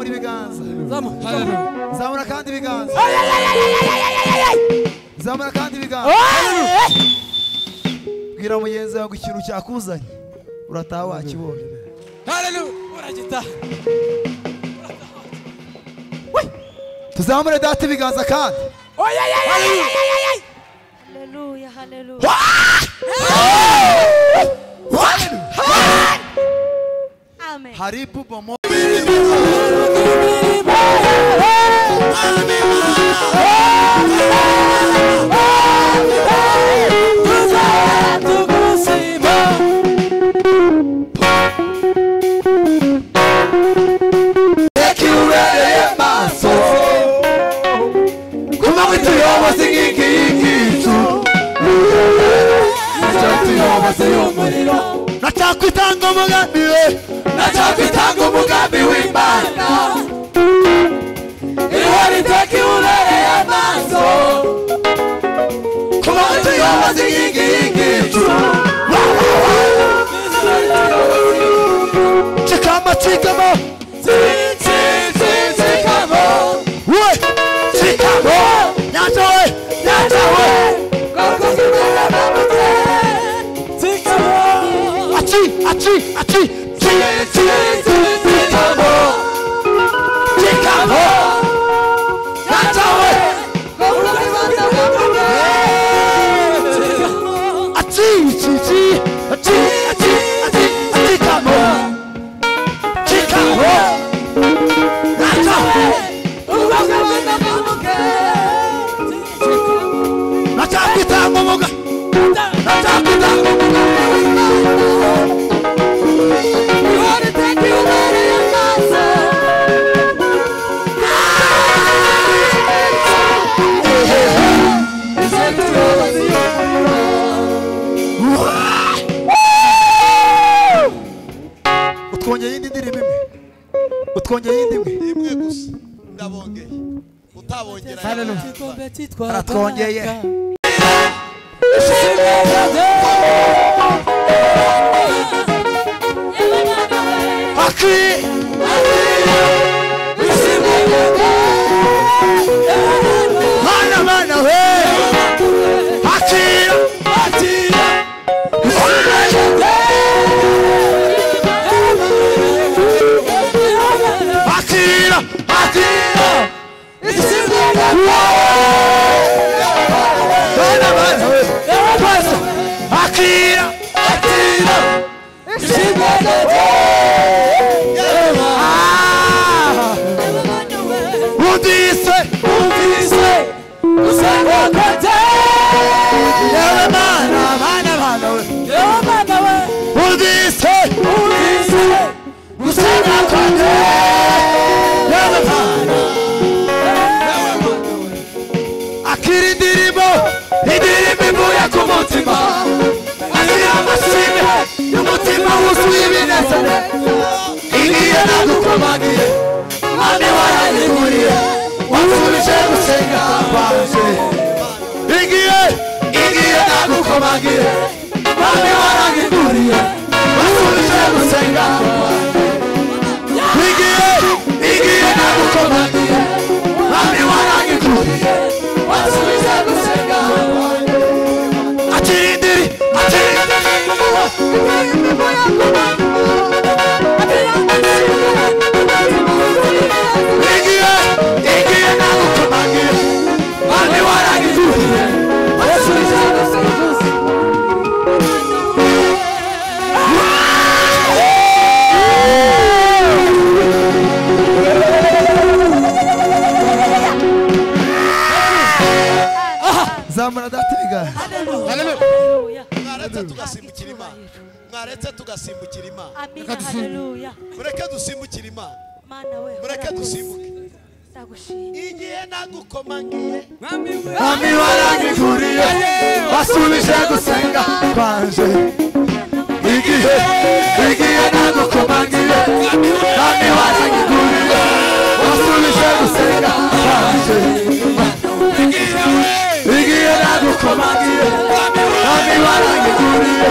zamura ibiganza zamura kandi ibiganza zamura kandi ibiganza bwira mugenzi wawe ikintu cyakuzanye urataha wakibonye uragita tuzamure data ibiganza kandi haleluya haleluya amen hari bubomo nachakwitanga umugambi we nachakwitanga umugambi w'Imana ihora iteka iwubereye amaso kuba tuyoboze inkingi y'igicu chikama chikamo chikamo we chikamo nyacha we Achi, chikamo, chikamo, nachawe, achi, chikamo, chikamo, nachawe, nachakwitanga umuga, nachakwitanga umuga. utwongeye yindi imwe gusa ndabongeye utabongera aratwongeye mana we mwaretse tugasimbukira Imana amina haleluya mureke dusimbukira Imana mana we mureke dusimbuke ndagushimye igihe nagukomangiye Mwami warangikuriye wasubije gusenga kwanje igihe nagukomangiye Mwami warangikuriye wasubije gusenga kwanje igihe nagukomangiye Mwami warangikuriye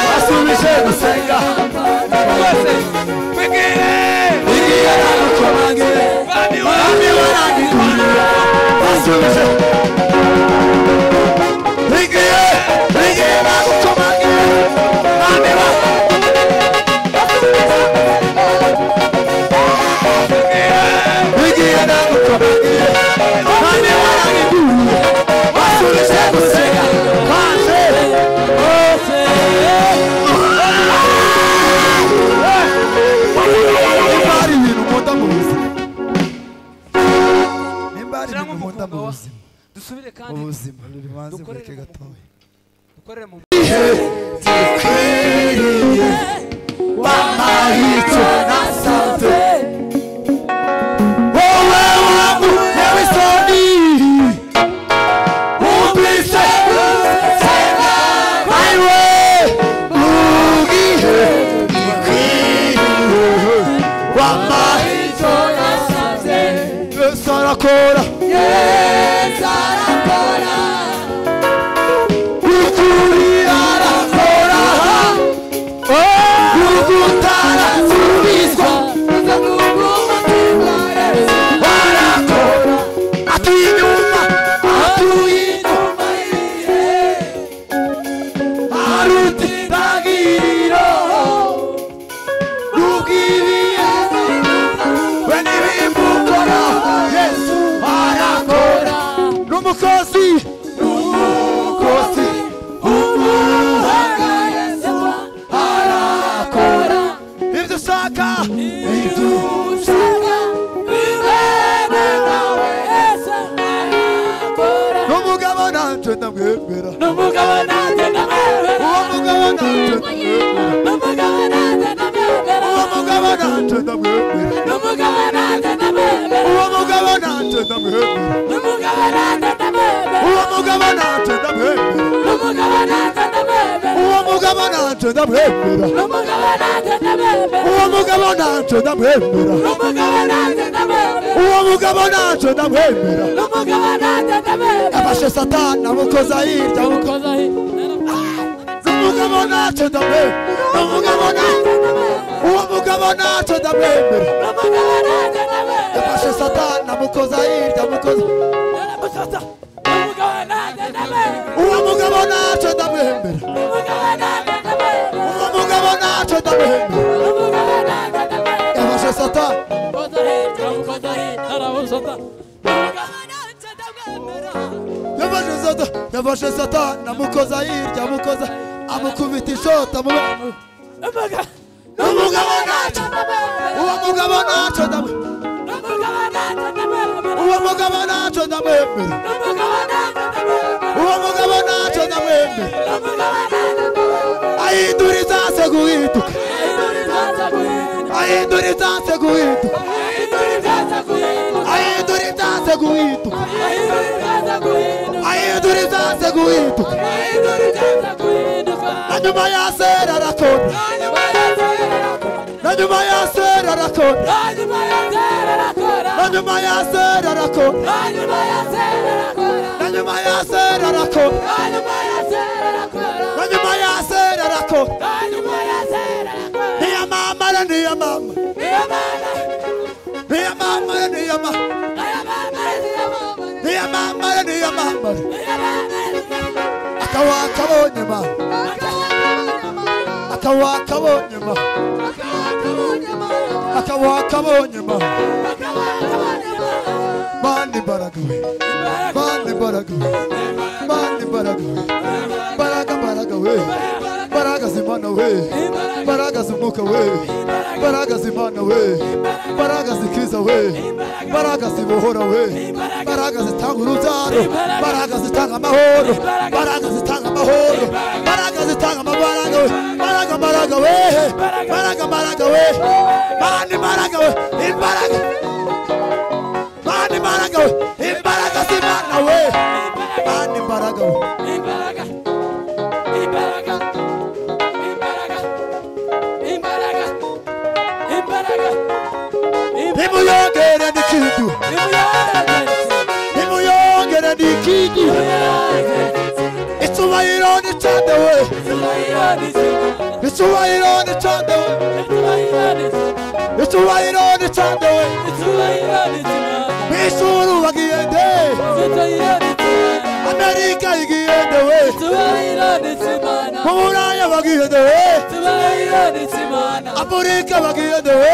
wasubije gusenga kwanje igihe nagukomangiye wasubije rigiye nagukomangiye mwami wa rigiye nagukomangiye mwami warangiguye wasubije gusenga kwanje nimbari ibintu nkunda mu buzima nimbari ibintu nkunda mu buzima dusubire kandi mu buzima bibanze mureke gatoya dukorere mu bikwiriye wamahitso nasanze wowe wangu yewisoni wumvise senga aiwe mugihe bikwiriye wamahitso nasanze Yesu arakora ukuri arakora ugutarasubizwa arakora atuye inyuma aruta intangiriro rugibiye we n'ibimukora Yesu arakora n'umukozi umuhanga Yesu arakora ibyo ushaka bibere nawe Yesu arakora n'umugabo nanje ndamwemera uwo mugabo nanje ndamwemera uwo mugabo nanje ndamwemera uwo mugabo nanje ndamwemera uwo mugabo nanje ndamwemera uwo mugabo nanje ndamwemera uwo mugabo nanje ndamwemera uwo mugabo nanje ndamwemera yafashe satani amukoza hirya umugabo nanje ndamwemera uwo mugabo nanje ndamwemera yafashe satani amukoza hirya uwo mugabo nanje ndamwemera uwo mugabo nanje ndamwemera yafashe satani yafashe satani amukoza hirya amukubita ishoti umugabo nanje uwo mugabo nanje ndamwemera uwo mugabo nanje ndamwemera uwo mugabo nanje ndamwemera ahindura ibyatsi guhinduka ahindura ibyatsi guhinduka ahindura ibyatsi guhinduka ahindura ibyatsi guhinduka na nyuma ya sera arakora na nyuma ya sera arakora na nyuma ya sera arakora na nyuma ya sera arakora na nyuma ya sera arakora niyamamara niyamamara akawakabonye ma akawakabonye ma akawakabonye ma bandi baraga we bandi baraga we bandi baraga we baraga we baraga zimana we baraga zumuka we baraga zimana we baraga zikiza we baraga zibohora we baraga zitanga urubyaro baraga zitanga amahoro baraga zitanga amahoro baraga zitanga amabaraga we baraga we baraga we bandi baraga we imbaraga bandi baraga we imbaraga zimana we bandi baraga we imbaraga nimuyongere n'ikintu nimuyongere n'ikintu icyubahiro n'icande we icyubahiro n'icande we icyubahiro n'icande we mw'ishuri bagiye nde Amerika igiyendewe Muraya bagiyendewe Amerika bagiyendewe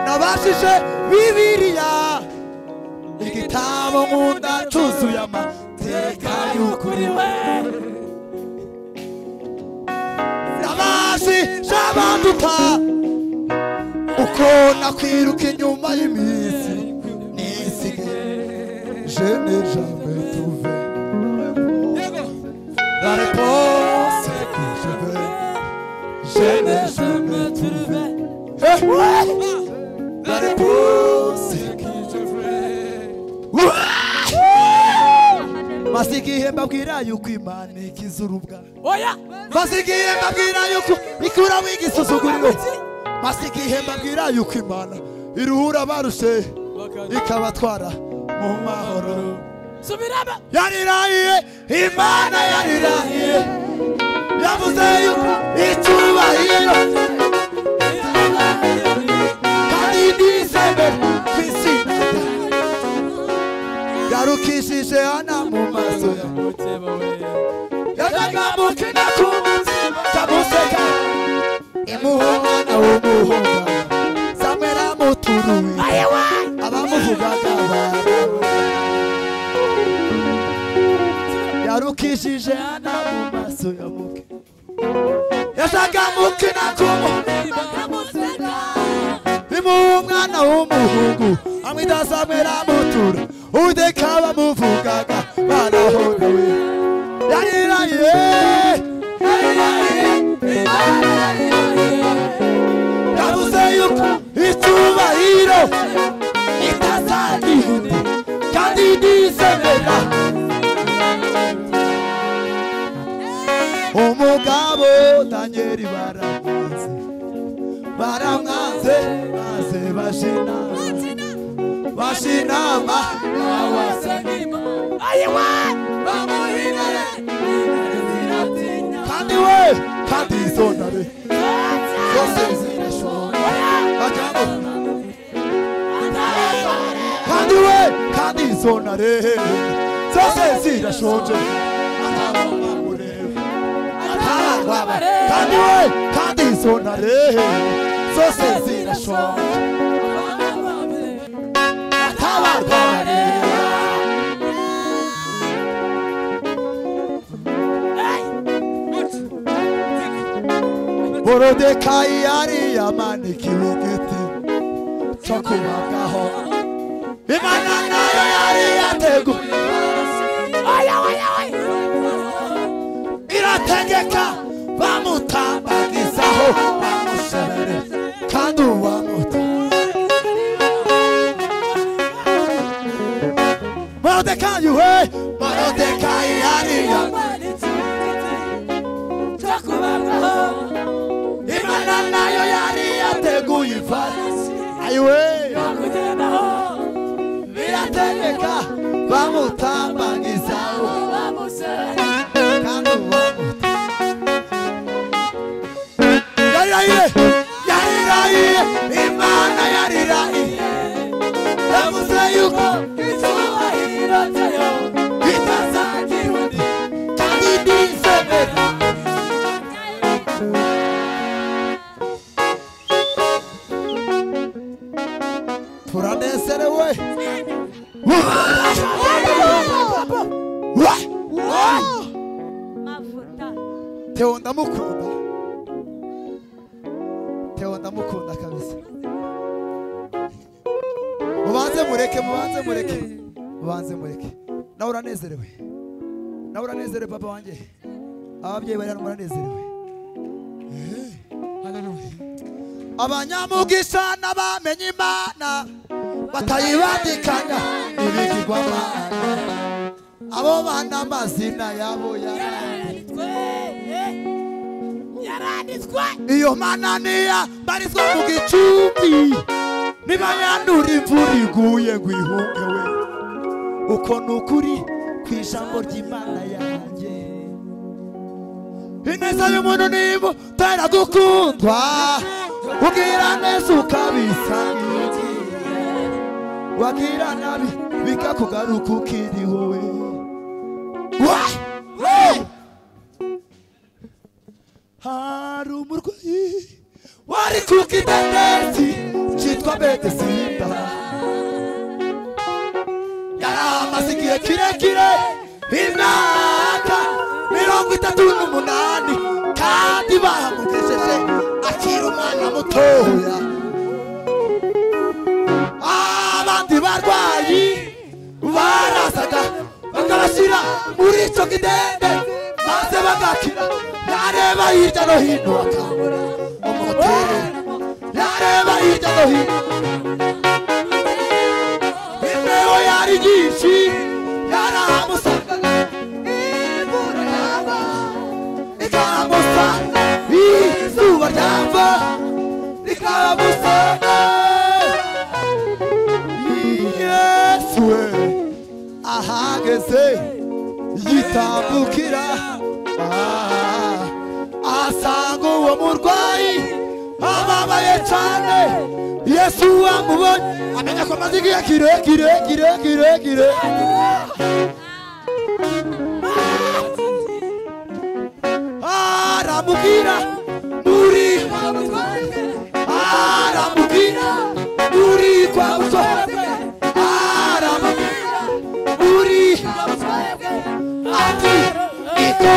Nabashije Bibiliya igitabo nkunda cyuzuye amateka y'ukuri we nabashije abanduta uko nakwiruka inyuma y'iminsi nisige je n'ai jamais trouvé la réponse que je veux je n'ai jamais trouvé la réponse que je veux Masigihe mbabwira yuko Imana ikiza urubwa Masigihe mbabwira yuko ikura wigisuzuguriro Masigihe mbabwira yuko Imana iruhura barushe ikabatwara mu mahoro yarirahiye Imana yarirahiye yavuze yuko icyubahiro kandi ndizebe kw'izina yarukishije Hana mu maso yajaga mukina ku mutima kamuseka imuhungana w'umuhunga Samweli amuturuye abamuvugaga yarukishije Hana mu maso ya muke yajaga mukina ku mutima kamuseka imuhungana w'umuhungu amwita Samweli amutura udeka bamuvugaga barahorewe yarirahiye yavuze yuko icyubahiro itazagihute kandi ndizemera umugabo Danieli baramwanze maze bashinama kandi izonare zose zirashonga kandi izonare zose zirashonje kandi izonare zose zirashonje Morodekayi yari yamanikiwe igiti cyo kubagaho Imana nayo yari yateguye irategeka bamutambagizaho bamushebere kandi uwamuta Morodekayi yari Imana nayo yari yateguye ifarasi ayiwe birategeka bamutambagizaho kandi uwamuta yarirahiye Imana yarirahiye yavuze yuko icyubahiro cyayo itazagihute kandi ndizemera turanezerewe Theo ndamukunda kabisa mubanze mureke nawe uranezerewe papa wanjye ababyeyi bari hano muranezerewe abanyamugisha n'abamenye Imana batayibandikanya ibigirwamana abo bana amazina yabo yaranditswe iyo mananiya barizwa mu gicumbi niba yanura imvura iguye ngo ihungewe uko nukuri kwijambo ry'Imana yanjye ineza y'umuntu nimba utera gukundwa ugira neza ukabisangiza wagira nabi bikakugaruka ukiri wowe hari umurwayi wari ku kidendezi cyitwa Betesida yari amaze igihe kirekire imyaka 38 kandi bamugejeje akiri umwana mutoya abandi barwayi barazaga bakabashyira muri icyo kidendezi maze bagakira yareba hirya no hino akabura umutera yareba hirya no hino imbeho yari nyinshi yaramusanga imvura yagwa ikamusanga izuba ryava rikamusanga Yesu ahageze yitambukira asanga uwo murwayi ababaye cyane Yesu amubonye amenya ko amaze igihe kirekire aramubwira muri kwa musore aramubwira muri ati iko